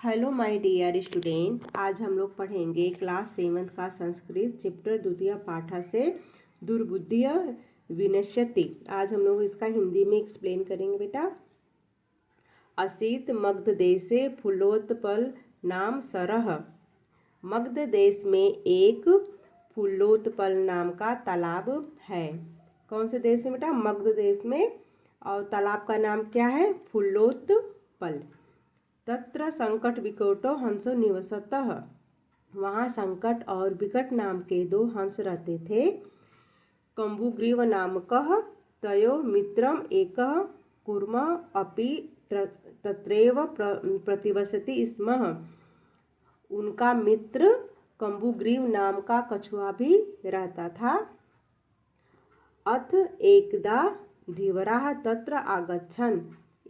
Hello my dear student, आज हम लोग पढ़ेंगे क्लास 7 का संस्कृत चैप्टर द्वितीय पाठ से दुर्बुद्धिय विनश्यति। आज हम लोग इसका हिंदी में एक्सप्लेन करेंगे बेटा। असीत मगध देशे फूलोत्पल नाम सरह। मगध देश में एक फूलोत्पल नाम का तालाब है। कौन से देश में बेटा? मगध देश में। और तालाब का नाम क्या है? फूलोत्पल। तत्र संकट विकटो हंसो निवसतः। वहाँ संकट और विकट नाम के दो हंस रहते थे। कम्बुग्रीव नामकः तयो मित्रम एकः कूर्म अपि तत्रैव प्रतिवसति स्म। उनका मित्र कम्बुग्रीव नाम का कछुआ भी रहता था। अथ एकदा धीवराः तत्र आगच्छन्।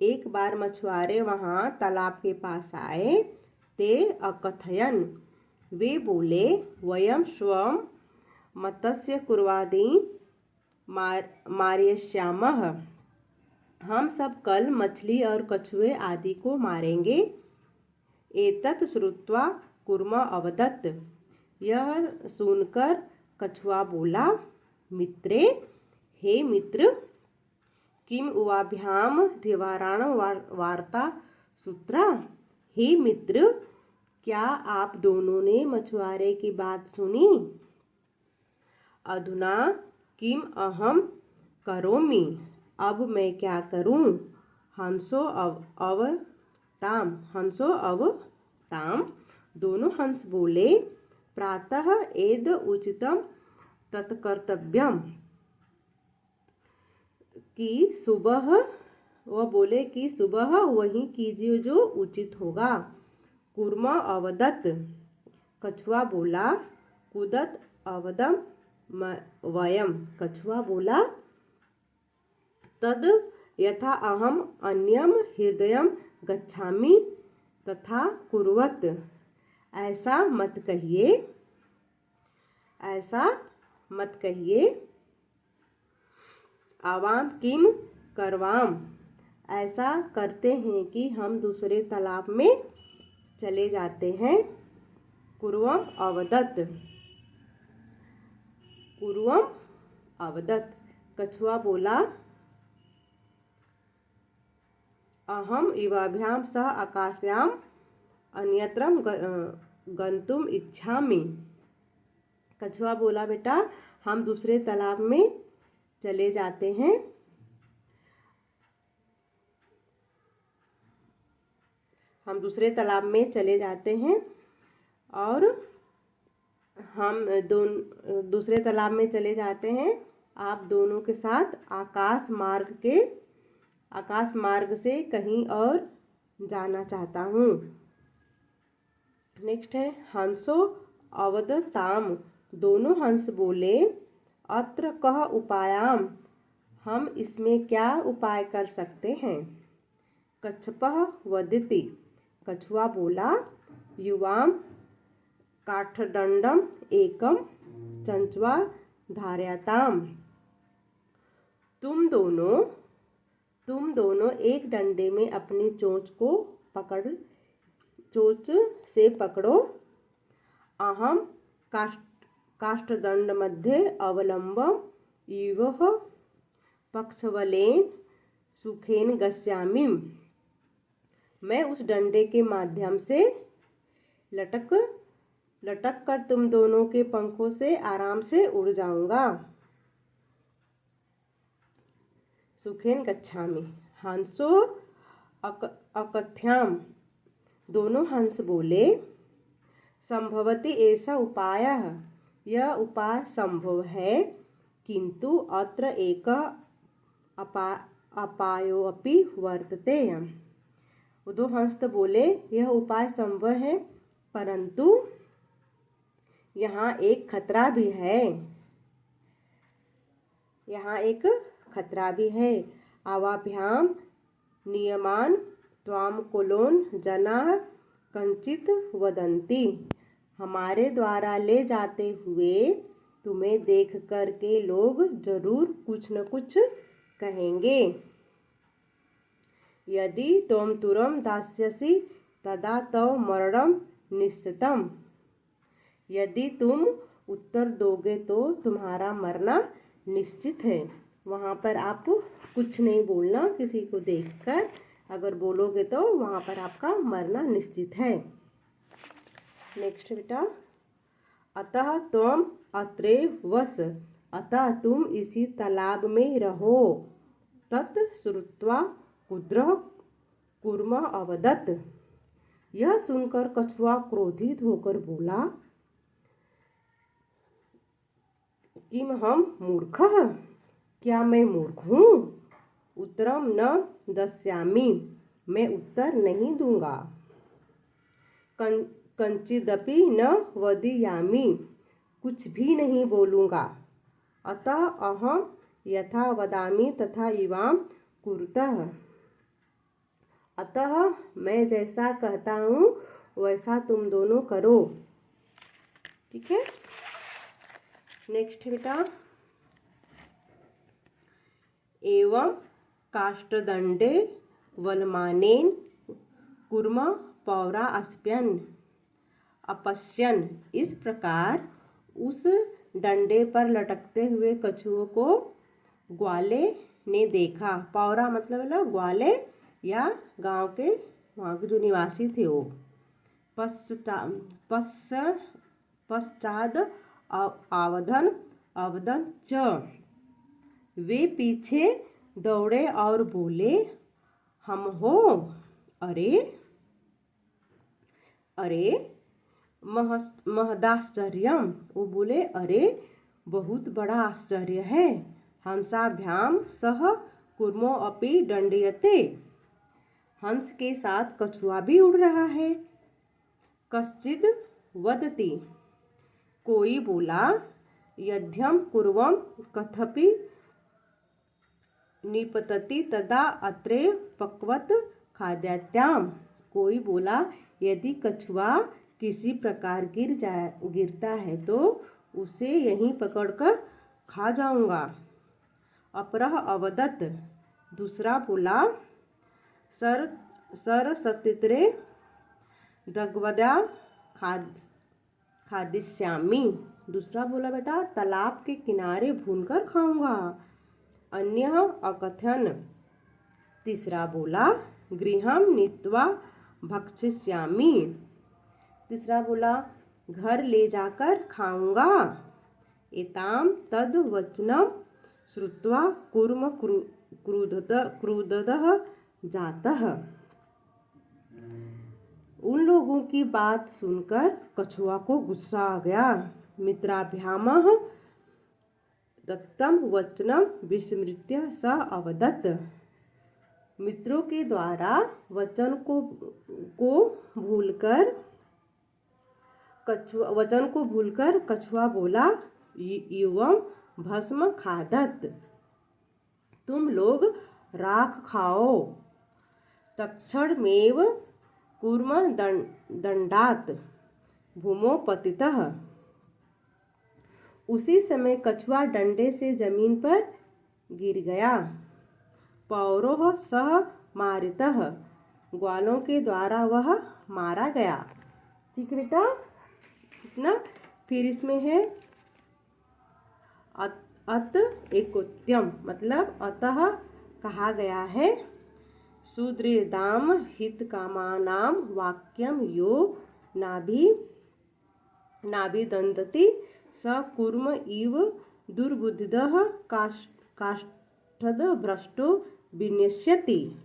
एक बार मछुआरे वहाँ तालाब के पास आए। ते अकथयन्, वे बोले, वयं स्वं मत्स्य कुर्वादीन् मारयिष्यामः। हम सब कल मछली और कछुए आदि को मारेंगे। एतत् श्रुत्वा कूर्म अवदत्। यह सुनकर कछुआ बोला, मित्रे, हे मित्र, किम उवाभ्याम धीवराण वार्ता सूत्रा। हे मित्र, क्या आप दोनों ने मछुआरे की बात सुनी? अधुना किम अहम करोमि। अब मैं क्या करूं? हंसो अवताम। दोनों हंस बोले, प्रातः एद उचितम तत्कर्तव्यम। कि सुबह, वह बोले कि सुबह वही कीजिए जो उचित होगा। कूर्म अवदत्। कछुआ बोला, कुदत अवदम वयम। कछुआ बोला, तद यथा अहम अन्यम हृदयम गच्छामि तथा कुर्वत। ऐसा मत कहिए, ऐसा मत कहिए। आवाम किम करवाम। ऐसा करते हैं कि हम दूसरे तालाब में चले जाते हैं। कुर्वम अवदत्। कुर्वम अवदत्। कछुआ बोला, अहम इवाभ्याम सह आकाश्याम अन्यत्रम गंतुम इच्छामि। कछुआ बोला, बेटा, हम दूसरे तालाब में चले जाते हैं। हम दूसरे तालाब में चले जाते हैं और हम दूसरे तालाब में चले जाते हैं। आप दोनों के साथ आकाश मार्ग से कहीं और जाना चाहता हूँ। नेक्स्ट है हंसो अवदताम। दोनों हंस बोले, अत्र कः उपायाम। हम इसमें क्या उपाय कर सकते हैं? कच्छपः वदति। कछुआ बोला, युवाम काष्ठदंडम एकम चंचवा धारयताम। तुम दोनों एक डंडे में अपनी चोंच से पकड़ो। अहम काष्ठदंड मध्ये अवलंबम इवः पक्षबलेन सुखेन गस्यामि। मैं उस डंडे के माध्यम से लटक कर तुम दोनों के पंखों से आराम से उड़ जाऊंगा। सुखेन गच्छामि। हंसो अकथ्याम। दोनों हंस बोले, संभवति ऐसा उपाय। यह उपाय संभव है, किंतु अत्र एक अपायोऽपि वर्तते। दो हंस तो बोले, यह उपाय संभव है, परंतु यहाँ एक खतरा भी है। यहाँ एक खतरा भी है। आवाभ्याम नियमान त्वाम कोलोन जनाः कंचित वदन्ति। हमारे द्वारा ले जाते हुए तुम्हें देख कर के लोग जरूर कुछ न कुछ कहेंगे। यदि त्वं तुरं दास्यसि तदा तव मरणम निश्चितम। यदि तुम उत्तर दोगे तो तुम्हारा मरना निश्चित है। वहाँ पर आप कुछ नहीं बोलना, किसी को देखकर अगर बोलोगे तो वहाँ पर आपका मरना निश्चित है। नेक्स्ट बेटा, अतः त्वम अत्रे वस, अतः तुम इसी तालाब में रहो। तत् श्रुत्वा कुद्रः कूर्म अवदत्। यह सुनकर कछुआ क्रोधित होकर बोला, किम हम मूर्खः, क्या मैं मूर्ख हूँ? उत्तरम न दस्यामि, मैं उत्तर नहीं दूंगा। कंचिदपि न वदियामि, कुछ भी नहीं बोलूँगा। अतः अहम यथा वदामि तथा इवाम कुरुतः, अतः मैं जैसा कहता हूँ वैसा तुम दोनों करो। ठीक है। नेक्स्ट बेटा, एवं काष्ठदंडे वलमानेन कूर्म पौरा अपश्यन। इस प्रकार उस डंडे पर लटकते हुए कछुओं को ग्वाले ने देखा। पौरा मतलब ग्वाले या गांव के वहाँ के जो निवासी थे वो। पश्चाद अवदन च, वे पीछे दौड़े और बोले, हम हो, अरे अरे महदाश्चर्यम, वो बोले अरे बहुत बड़ा आश्चर्य है। हंसाभ्याम सह कूर्मो अपि दंडयते, हंस के साथ कछुआ भी उड़ रहा है। कश्चिद वदति, कोई बोला, यद्यम कुर्वम कथपि निपतति तदा अत्रे पक्वत खाद्यात्याम। कोई बोला, यदि कछुआ किसी प्रकार गिरता है तो उसे यहीं पकड़कर खा जाऊंगा। अपरः अवदत्, दूसरा बोला, सर सतित्रे दग्वदा खादिष्यामि। दूसरा बोला, बेटा तालाब के किनारे भूनकर खाऊंगा। अन्य अकथन। तीसरा बोला, गृहं नीत्वा भक्षिष्यामि। तीसरा बोला, घर ले जाकर खाऊंगा। एताम तद वचनम श्रुत्वा कूर्म क्रुद्धः जातः। उन लोगों की बात सुनकर कछुआ को गुस्सा आ गया। मित्राभ्यामः दत्तम वचनम विस्मृत्य स अवदत्। मित्रों के द्वारा वचन को भूलकर कछुआ बोला, एवं भस्म खादत, तुम लोग राख खाओ। तत्क्षणमेव कूर्म दंडात भूमो पतितः। उसी समय कछुआ डंडे से जमीन पर गिर गया। पौरोह सह मारितः, ग्वालों के द्वारा वह मारा गया। ठीक है बेटा, इतना। फिर इसमें है अत एकोत्यम, मतलब अतः कहा गया है। सुदृढ़ाम हित कामानाम वाक्यम यो नाभिदंतति स कूर्म इव दुर्बुद्धिदः काष्ठद भ्रष्टो विनश्यति।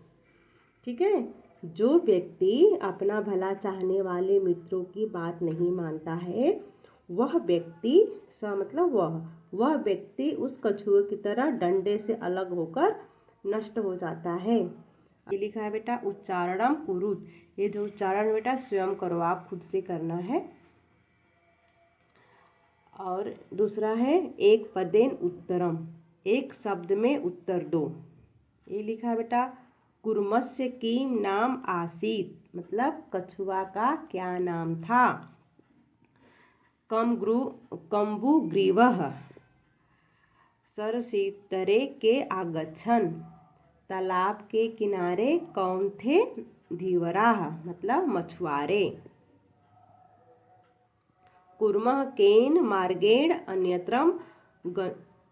ठीक है। जो व्यक्ति अपना भला चाहने वाले मित्रों की बात नहीं मानता है, वह व्यक्ति मतलब वह व्यक्ति उस कछुए की तरह डंडे से अलग होकर नष्ट हो जाता है। ये लिखा है बेटा उच्चारणम कुरुत। ये जो उच्चारण बेटा स्वयं करो, आप खुद से करना है। और दूसरा है एक पदेन उत्तरम, एक शब्द में उत्तर दो। ये लिखा है बेटा कूर्मस्य किम नाम आसीत, मतलब कछुआ का क्या नाम था। कम्बुग्रीवः सरसीतरे के आगच्छन्, तालाब के किनारे कौन थे धीवराः मतलब मछुआरे। कुर्मः केन मार्गेण अन्यत्रम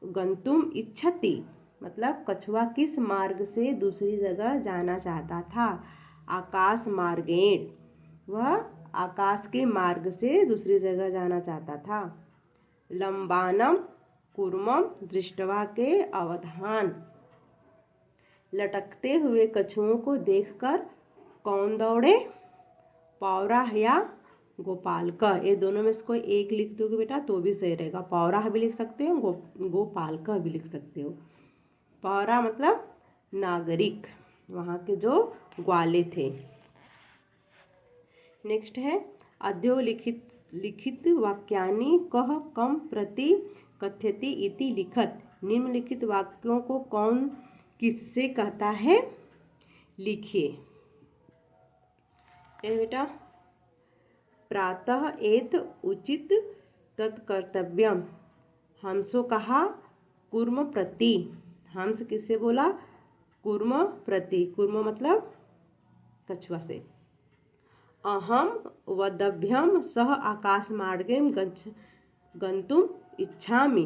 गंतुम इच्छति मतलब कछुआ किस मार्ग से दूसरी जगह जाना चाहता था। आकाश मार्गेण वह आकाश के मार्ग से दूसरी जगह जाना चाहता था। लंबानम कूर्मम दृष्ट्वा के अवधान लटकते हुए कछुओं को देखकर कौन दौड़े। पौराह या गोपालक, ये दोनों में से कोई एक लिख दोगे बेटा तो भी सही रहेगा। पौराह भी लिख सकते हो, गोपालक भी लिख सकते हो। पौरा मतलब नागरिक, वहाँ के जो ग्वाले थे। नेक्स्ट है अध्योलिखित वाक्यानि कः कम प्रति कथ्यति इति लिखत। निम्नलिखित वाक्यों को कौन किससे कहता है, लिखिए। बेटा प्रातः एत उचित तत्कर्तव्यम। हंसो कहा कूर्म प्रति। हंस किससे बोला, कूर्म प्रति। कूर्म मतलब कछुआ से। अहम वदभ्यम सह आकाश मार्गे गंतुम इच्छामि।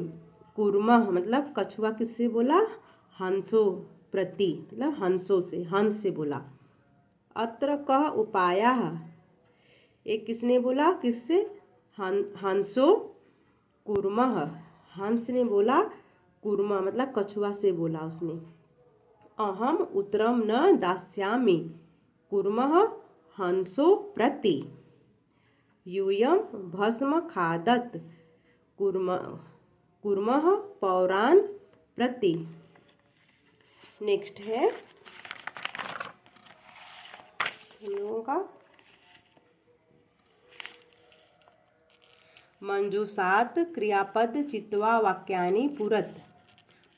कूर्मः मतलब कछुआ किससे बोला, हंसो प्रति मतलब हंसों से, हंस से बोला। अत्र कः उपायः, एक किसने बोला, किससे, हंसो कूर्मः। हंस ने बोला कूर्म मतलब कछुआ से बोला उसने। अहम उत्तरम न दास्यामि कूर्मः हंसो प्रति। यूयं भस्म खादत कूर्मः पौरान प्रति। नेक्स्ट है हम लोगों का मंजूषात क्रियापद चित्वा वाक्यानि पुरत।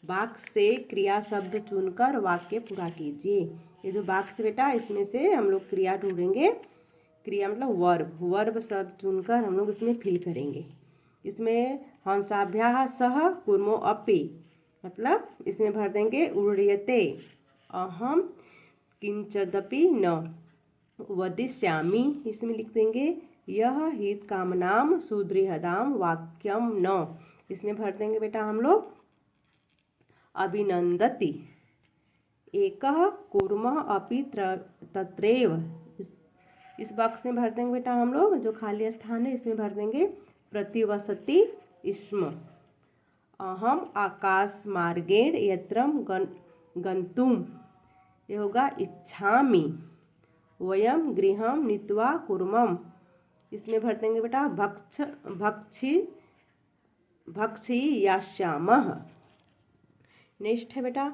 वाक्य से क्रिया शब्द चुनकर वाक्य पूरा कीजिए। ये जो वाक्य बेटा इसमें से हम लोग क्रिया ढूंढेंगे। क्रिया मतलब वर्ब शब्द चुनकर हम लोग इसमें फिल करेंगे। इसमें हंसाभ्याः सह कूर्मो अपि मतलब इसमें भर देंगे उड्यते। अहम किंचदपि न वदिष्यामि, इसमें लिख देंगे यह हित कामनाम सुदृढ़दाम वाक्यम न, इसमें भर देंगे बेटा हम लोग अभिनंदति। एकः कूर्मः अपि तत्रैव, इस बॉक्स में भर देंगे बेटा हम लोग जो खाली स्थान है इसमें भर देंगे प्रतिवसति स्म। अहम आकाश मार्गेण यत्रम गंतुम, ये होगा इच्छामि। वयम गृहम नीत्वा कूर्मम, इसमें भर देंगे बेटा भक्षयास्यामः। नेक्स्ट है बेटा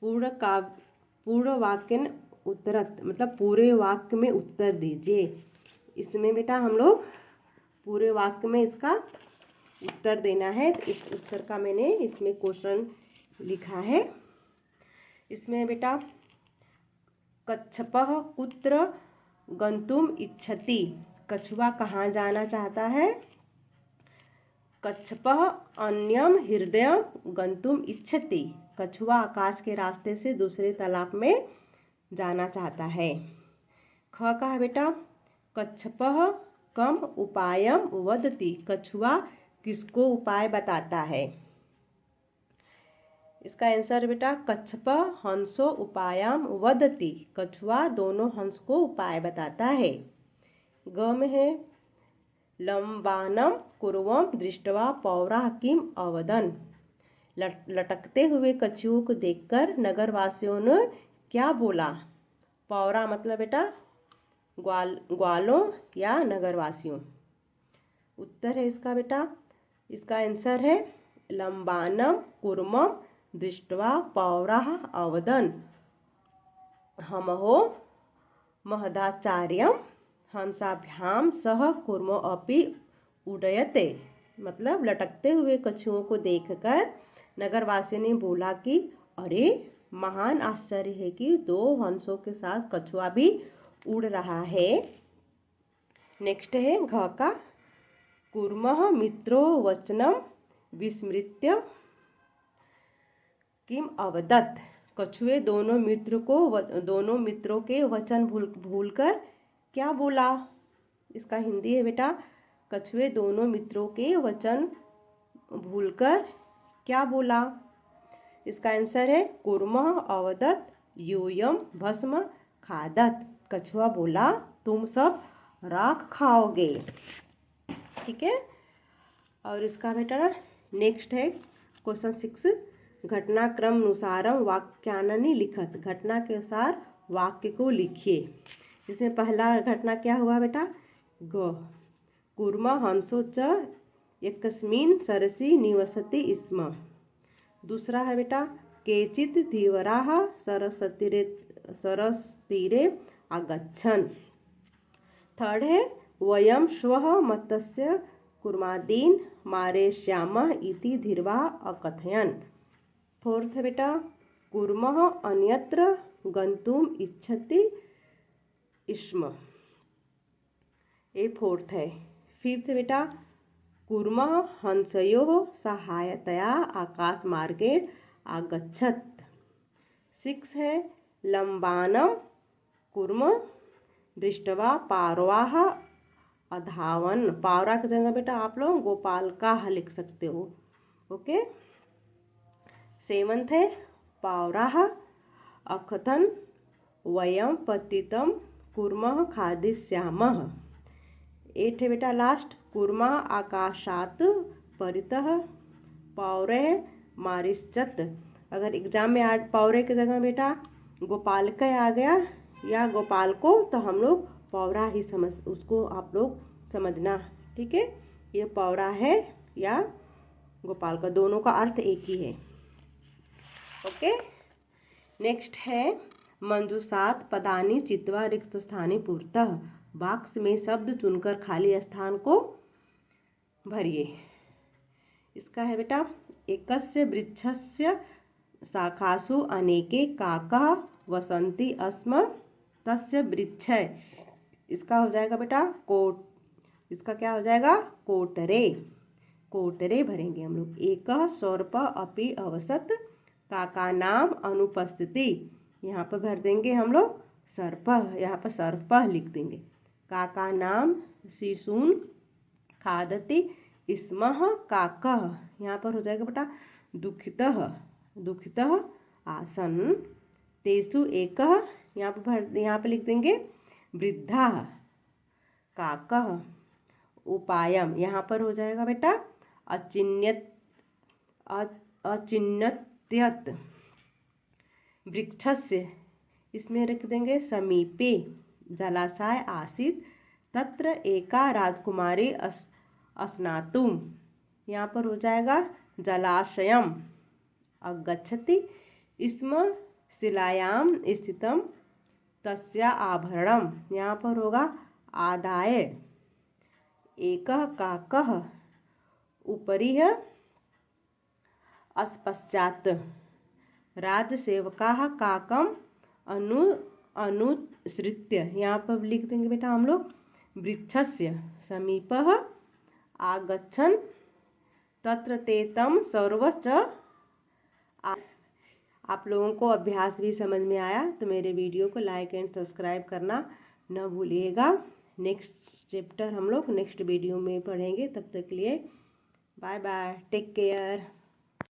पूर्ण वाक्य उत्तरत मतलब पूरे वाक्य में उत्तर दीजिए। इसमें बेटा हम लोग पूरे वाक्य में इसका उत्तर देना है। इस उत्तर का मैंने इसमें क्वेश्चन लिखा है। इसमें बेटा कच्छपः कुत्र गंतुम इच्छति, कछुआ कहाँ जाना चाहता है। कच्छपः अन्यम हृदयम गंतुम इच्छति, कछुआ आकाश के रास्ते से दूसरे तालाब में जाना चाहता है। ख का है बेटा कच्छपः कम उपायम वदति, कछुआ किसको उपाय बताता है। इसका आंसर बेटा कच्छपः हंसो उपायम वदति, कछुआ दोनों हंस को उपाय बताता है। ग में है लंबानम कुर्वम दृष्ट्वा पौराः किम अवदन, लटकते हुए कछुओं को देखकर नगरवासियों ने क्या बोला। पौरा मतलब बेटा ग्वालों या नगरवासियों। उत्तर है इसका बेटा, इसका आंसर है लंबानम कुर्मम दृष्ट्वा पौराः अवदन हमहो महदाचार्यम हंसाभ्याम सह कूर्मो अपि उड्यते, मतलब लटकते हुए कछुओं को देखकर नगरवासी ने बोला कि अरे महान आश्चर्य है कि दो हंसों के साथ कछुआ भी उड़ रहा है। नेक्स्ट है घ का कूर्मः मित्रो वचनम विस्मृत्य किम अवदत्, कछुए दोनों मित्रों के वचन भूलकर क्या बोला। इसका हिंदी है बेटा, कछुए दोनों मित्रों के वचन भूलकर क्या बोला। इसका आंसर है कूर्मः अवदत् यूयं भस्म खादत्। कछुआ बोला तुम सब राख खाओगे। ठीक है। और इसका बेटा नेक्स्ट है क्वेश्चन 6, घटनाक्रमानुसारम वाक्यानि लिखत। घटना के अनुसार वाक्य को लिखिए। इसमें पहला घटना क्या हुआ बेटा, कूर्मः हंसो च एकस्मिन् सरसि निवसति स्म। दूसरा है बेटा केचित् धीवराः सरसतीरे आगच्छन्। थर्ड है वयं श्वः मत्स्य कूर्मादीन् मारयिष्यामः इति धीरवः अकथयन्। फोर्थ है बेटा कूर्मः अन्यत्र गन्तुम् इच्छति स्म। ये फोर्थ है। फिफ्थ है बेटा कूर्मः हंसयोः सहायतया आकाशमार्गेण आगच्छत्। सिक्स है लम्बानं कूर्म दृष्ट्वा पारवाः अधावन्। पावरा की जगह बेटा आप लोग गोपालकाः लिख सकते हो। ओके। सेवंथ है पावराः अकथन् वयं पतितं कूर्मः खादिष्यामः। एट है बेटा लास्ट कूर्मः आकाशात् परितः पौरः मारिष्यत्। अगर एग्जाम में आज पौरे की जगह बेटा गोपालक आ गया या गोपाल को, तो हम लोग पौरा ही उसको आप लोग समझना। ठीक है, ये पौरा है या गोपाल का, दोनों का अर्थ एक ही है। ओके। नेक्स्ट है मंजूषात् पदानि चित्वा रिक्त स्थाने पुरतः। बॉक्स में शब्द चुनकर खाली स्थान को भरिए। इसका है बेटा एकस्य वृक्षस्य शाखासु अनेके काकाः वसन्ति स्म तस्य वृक्षे। इसका हो जाएगा बेटा कोट। इसका क्या हो जाएगा कोटरे। कोटरे भरेंगे हम लोग। एकः सर्पः अपि अवसत् काकानाम् अनुपस्थिति। यहाँ पर भर देंगे हम लोग सर्पः। यहाँ पर सर्पः लिख देंगे। काकानां शिशून् खादति स्मः काकः। यहाँ पर हो जाएगा बेटा दुःखितः। दुःखितः आसन् तेषु एकः। यहाँ पर लिख देंगे वृद्धा काकः उपायम। यहाँ पर हो जाएगा बेटा अचिन्त्यत् वृक्षस्य। इसमें रख देंगे समीपे जलाशय आसीत् तत्र एका राजकुमारी स्नातुम्। यहाँ पर हो जाएगा जलाशयम् अगच्छति स्म शिलायां स्थितं तस्य आभरणम्। यहाँ पर होगा आदाय एकः काकः उपरिः अस्पश्चात् राजसेवकाः काकम् अनुसृत्य। यहाँ पर लिख देंगे बेटा हम लोग वृक्षस्य समीपः आगच्छन् तत्र ते तं सर्वश्च। आप लोगों को अभ्यास भी समझ में आया तो मेरे वीडियो को लाइक एंड सब्सक्राइब करना न भूलिएगा। नेक्स्ट चैप्टर हम लोग नेक्स्ट वीडियो में पढ़ेंगे। तब तक के लिए बाय बाय, टेक केयर।